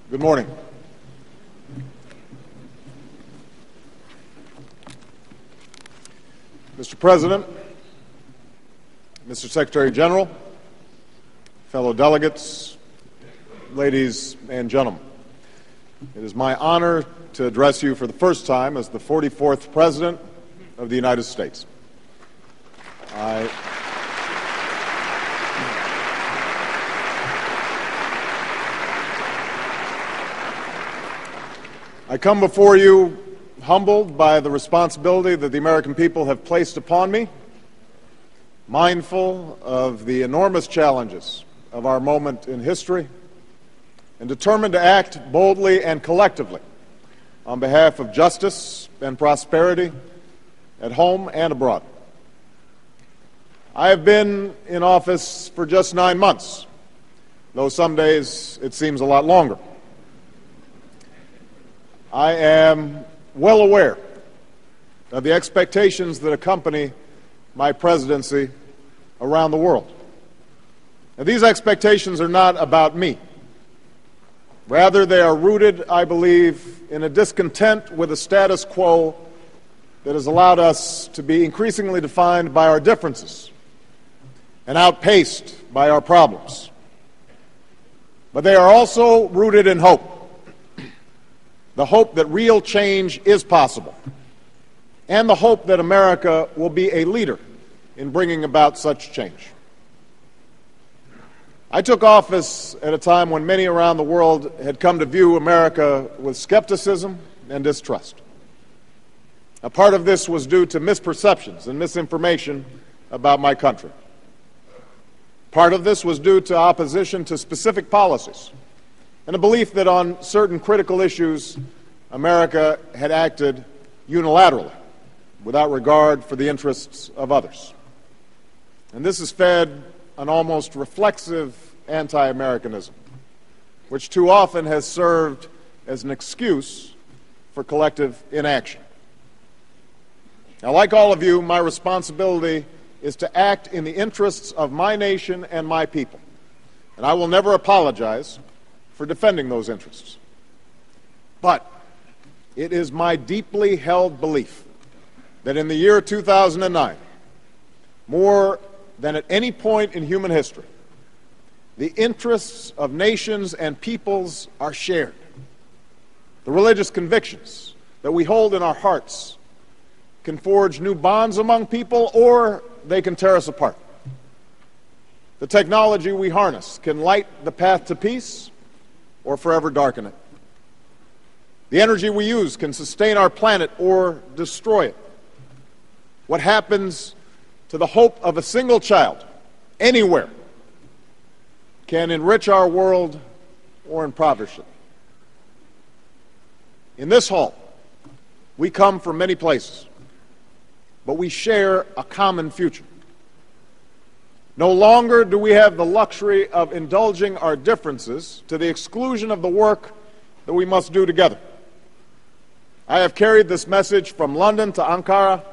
Good morning. Mr. President, Mr. Secretary General, fellow delegates, ladies and gentlemen, it is my honor to address you for the first time as the 44th President of the United States. I come before you humbled by the responsibility that the American people have placed upon me, mindful of the enormous challenges of our moment in history, and determined to act boldly and collectively on behalf of justice and prosperity at home and abroad. I have been in office for just 9 months, though some days it seems a lot longer. I am well aware of the expectations that accompany my presidency around the world. Now, these expectations are not about me. Rather, they are rooted, I believe, in a discontent with the status quo that has allowed us to be increasingly defined by our differences and outpaced by our problems. But they are also rooted in hope. The hope that real change is possible, and the hope that America will be a leader in bringing about such change. I took office at a time when many around the world had come to view America with skepticism and distrust. A part of this was due to misperceptions and misinformation about my country. Part of this was due to opposition to specific policies and a belief that on certain critical issues, America had acted unilaterally, without regard for the interests of others. And this has fed an almost reflexive anti-Americanism, which too often has served as an excuse for collective inaction. Now, like all of you, my responsibility is to act in the interests of my nation and my people, and I will never apologize for defending those interests. But it is my deeply held belief that in the year 2009, more than at any point in human history, the interests of nations and peoples are shared. The religious convictions that we hold in our hearts can forge new bonds among people, or they can tear us apart. The technology we harness can light the path to peace or forever darken it. The energy we use can sustain our planet or destroy it. What happens to the hope of a single child anywhere can enrich our world or impoverish it. In this hall, we come from many places, but we share a common future. No longer do we have the luxury of indulging our differences to the exclusion of the work that we must do together. I have carried this message from London to Ankara,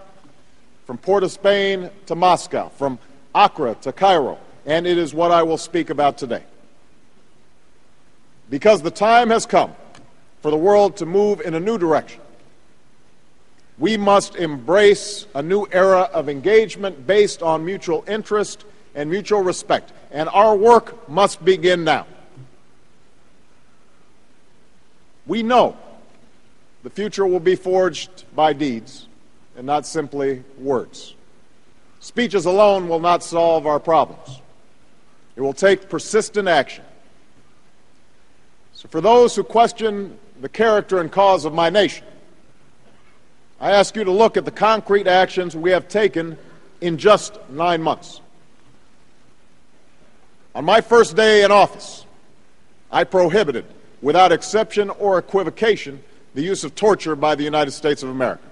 from Port of Spain to Moscow, from Accra to Cairo, and it is what I will speak about today. Because the time has come for the world to move in a new direction, we must embrace a new era of engagement based on mutual interest and mutual respect, and our work must begin now. We know the future will be forged by deeds and not simply words. Speeches alone will not solve our problems. It will take persistent action. So for those who question the character and cause of my nation, I ask you to look at the concrete actions we have taken in just 9 months. On my first day in office, I prohibited, without exception or equivocation, the use of torture by the United States of America.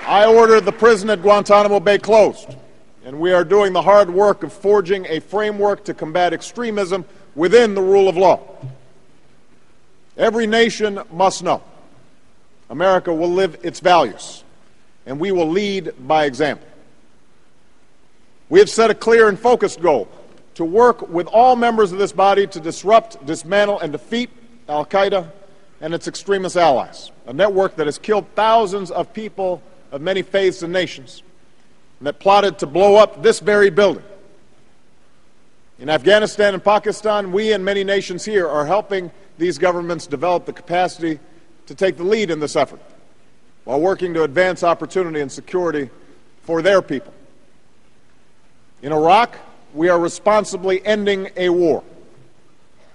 I ordered the prison at Guantanamo Bay closed, and we are doing the hard work of forging a framework to combat extremism within the rule of law. Every nation must know America will live its values, and we will lead by example. We have set a clear and focused goal to work with all members of this body to disrupt, dismantle, and defeat al-Qaeda and its extremist allies, a network that has killed thousands of people of many faiths and nations, and that plotted to blow up this very building. In Afghanistan and Pakistan, we and many nations here are helping these governments develop the capacity to take the lead in this effort, while working to advance opportunity and security for their people. In Iraq, we are responsibly ending a war.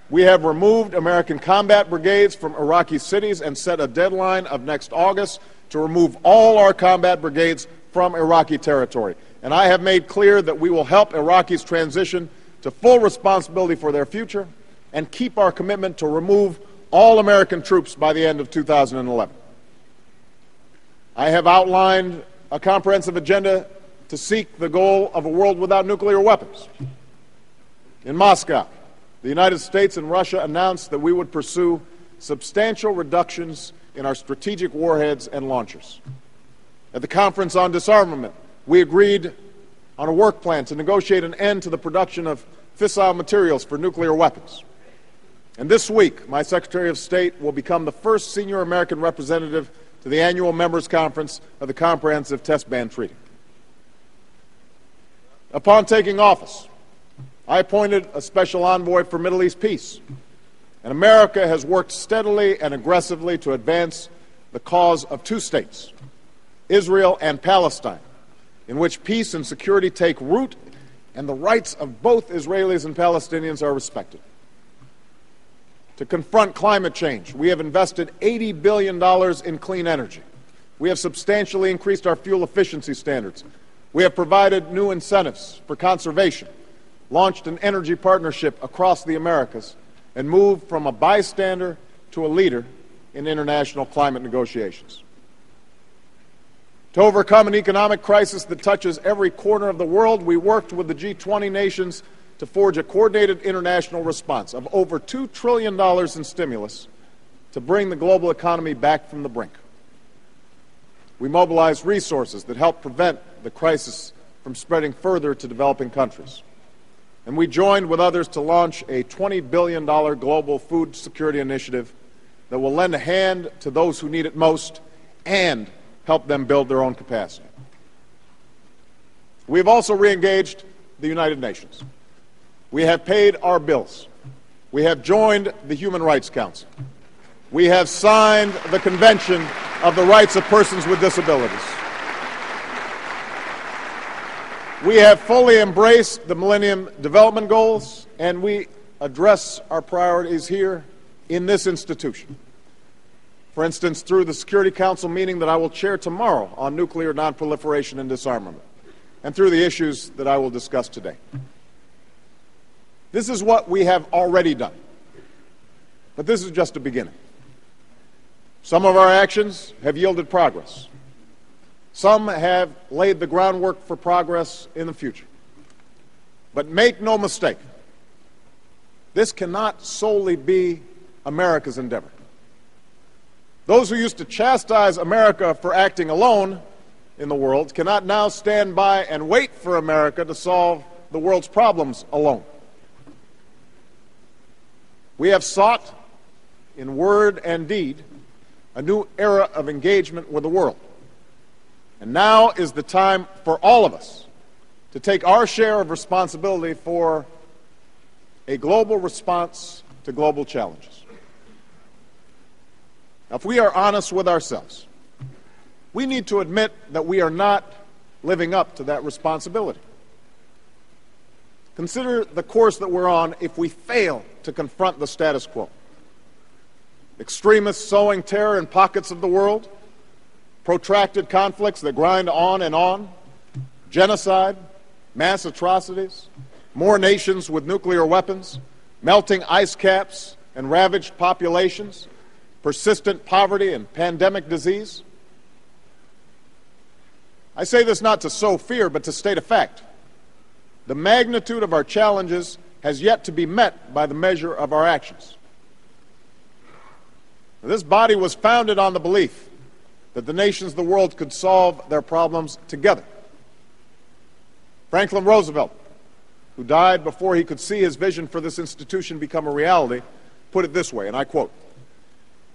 We have removed American combat brigades from Iraqi cities and set a deadline of next August to remove all our combat brigades from Iraqi territory. And I have made clear that we will help Iraqis transition to full responsibility for their future and keep our commitment to remove all American troops by the end of 2011. I have outlined a comprehensive agenda to seek the goal of a world without nuclear weapons. In Moscow, the United States and Russia announced that we would pursue substantial reductions in our strategic warheads and launchers. At the Conference on Disarmament, we agreed on a work plan to negotiate an end to the production of fissile materials for nuclear weapons. And this week, my Secretary of State will become the first senior American representative to the annual Members' Conference of the Comprehensive Test Ban Treaty. Upon taking office, I appointed a special envoy for Middle East peace, and America has worked steadily and aggressively to advance the cause of two states, Israel and Palestine, in which peace and security take root and the rights of both Israelis and Palestinians are respected. To confront climate change, we have invested $80 billion in clean energy. We have substantially increased our fuel efficiency standards. We have provided new incentives for conservation, launched an energy partnership across the Americas, and moved from a bystander to a leader in international climate negotiations. To overcome an economic crisis that touches every corner of the world, we worked with the G20 nations to forge a coordinated international response of over $2 trillion in stimulus to bring the global economy back from the brink. We mobilized resources that help prevent the crisis from spreading further to developing countries. And we joined with others to launch a $20 billion global food security initiative that will lend a hand to those who need it most and help them build their own capacity. We have also re-engaged the United Nations. We have paid our bills. We have joined the Human Rights Council. We have signed the Convention of the Rights of Persons with Disabilities. We have fully embraced the Millennium Development Goals, and we address our priorities here in this institution. For instance, through the Security Council meeting that I will chair tomorrow on nuclear nonproliferation and disarmament, and through the issues that I will discuss today. This is what we have already done, but this is just a beginning. Some of our actions have yielded progress. Some have laid the groundwork for progress in the future. But make no mistake, this cannot solely be America's endeavor. Those who used to chastise America for acting alone in the world cannot now stand by and wait for America to solve the world's problems alone. We have sought, in word and deed, a new era of engagement with the world. And now is the time for all of us to take our share of responsibility for a global response to global challenges. Now, if we are honest with ourselves, we need to admit that we are not living up to that responsibility. Consider the course that we're on if we fail to confront the status quo. Extremists sowing terror in pockets of the world, protracted conflicts that grind on, genocide, mass atrocities, more nations with nuclear weapons, melting ice caps and ravaged populations, persistent poverty and pandemic disease. I say this not to sow fear, but to state a fact. The magnitude of our challenges has yet to be met by the measure of our actions. This body was founded on the belief that the nations of the world could solve their problems together. Franklin Roosevelt, who died before he could see his vision for this institution become a reality, put it this way, and I quote,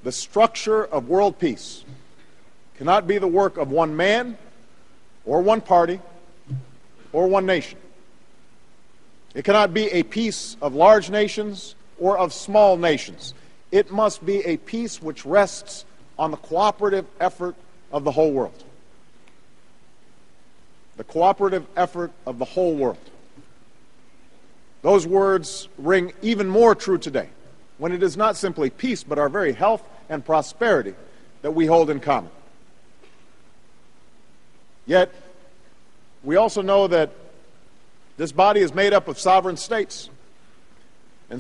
"The structure of world peace cannot be the work of one man or one party or one nation. It cannot be a peace of large nations or of small nations. It must be a peace which rests on the cooperative effort of the whole world." The cooperative effort of the whole world. Those words ring even more true today, when it is not simply peace, but our very health and prosperity that we hold in common. Yet, we also know that this body is made up of sovereign states.